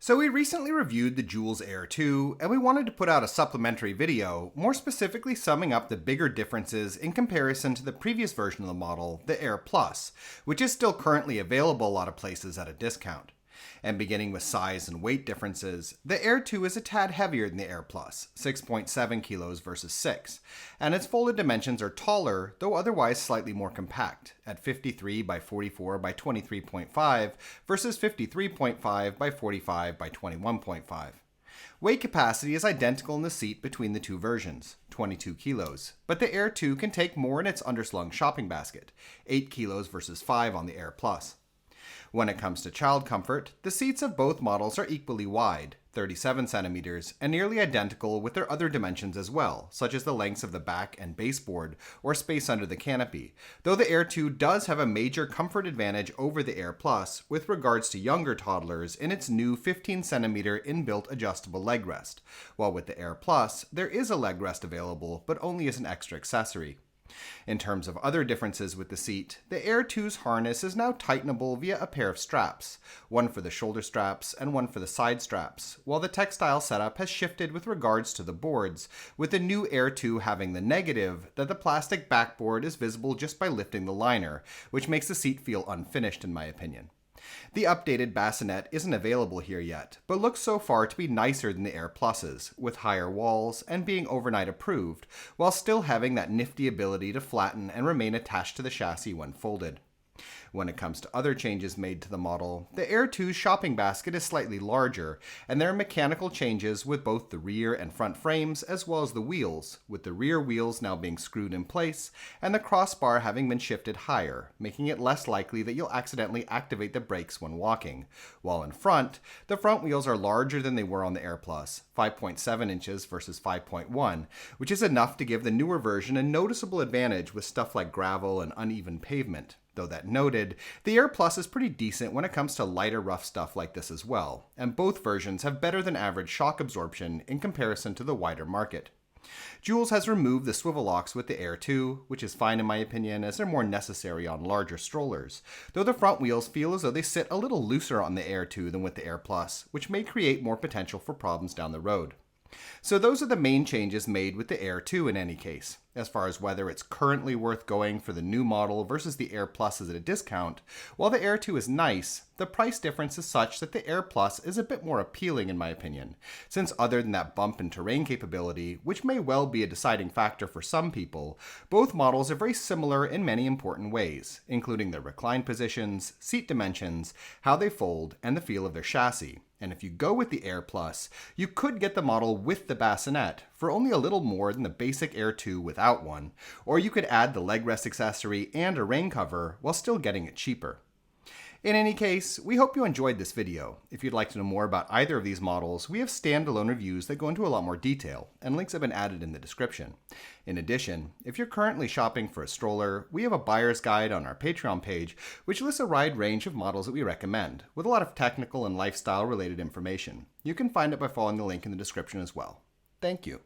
So we recently reviewed the Joolz Aer 2, and we wanted to put out a supplementary video, more specifically summing up the bigger differences in comparison to the previous version of the model, the Aer Plus, which is still currently available a lot of places at a discount. And beginning with size and weight differences, the Aer 2 is a tad heavier than the Aer Plus, 6.7 kilos versus 6, and its folded dimensions are taller, though otherwise slightly more compact, at 53 by 44 by 23.5 versus 53.5 by 45 by 21.5. Weight capacity is identical in the seat between the two versions, 22 kilos, but the Aer 2 can take more in its underslung shopping basket, 8 kilos versus 5 on the Aer Plus. When it comes to child comfort, the seats of both models are equally wide, 37 centimeters, and nearly identical with their other dimensions as well, such as the lengths of the back and baseboard or space under the canopy, though the Aer 2 does have a major comfort advantage over the Aer Plus with regards to younger toddlers in its new 15 centimeter inbuilt adjustable leg rest, while with the Aer Plus, there is a leg rest available, but only as an extra accessory. In terms of other differences with the seat, the Aer 2's harness is now tightenable via a pair of straps, one for the shoulder straps and one for the side straps, while the textile setup has shifted with regards to the boards, with the new Aer 2 having the negative that the plastic backboard is visible just by lifting the liner, which makes the seat feel unfinished in my opinion. The updated bassinet isn't available here yet, but looks so far to be nicer than the Aer Pluses, with higher walls and being overnight approved, while still having that nifty ability to flatten and remain attached to the chassis when folded. When it comes to other changes made to the model, the Aer 2's shopping basket is slightly larger, and there are mechanical changes with both the rear and front frames as well as the wheels, with the rear wheels now being screwed in place and the crossbar having been shifted higher, making it less likely that you'll accidentally activate the brakes when walking. While in front, the front wheels are larger than they were on the Aer Plus, 5.7 inches versus 5.1, which is enough to give the newer version a noticeable advantage with stuff like gravel and uneven pavement. Though that noted, the Aer Plus is pretty decent when it comes to lighter rough stuff like this as well, and both versions have better than average shock absorption in comparison to the wider market. Joolz has removed the swivel locks with the Aer 2, which is fine in my opinion as they're more necessary on larger strollers, though the front wheels feel as though they sit a little looser on the Aer 2 than with the Aer Plus, which may create more potential for problems down the road. So those are the main changes made with the Aer 2 in any case. As far as whether it's currently worth going for the new model versus the Aer Plus is at a discount, while the Aer 2 is nice, the price difference is such that the Aer Plus is a bit more appealing in my opinion, since other than that bump and terrain capability, which may well be a deciding factor for some people, both models are very similar in many important ways, including their recline positions, seat dimensions, how they fold, and the feel of their chassis. And if you go with the Aer Plus, you could get the model with the bassinet for only a little more than the basic Aer 2 without one, or you could add the leg rest accessory and a rain cover while still getting it cheaper. In any case, we hope you enjoyed this video. If you'd like to know more about either of these models, we have standalone reviews that go into a lot more detail, and links have been added in the description. In addition, if you're currently shopping for a stroller, we have a buyer's guide on our Patreon page, which lists a wide range of models that we recommend, with a lot of technical and lifestyle related information. You can find it by following the link in the description as well. Thank you.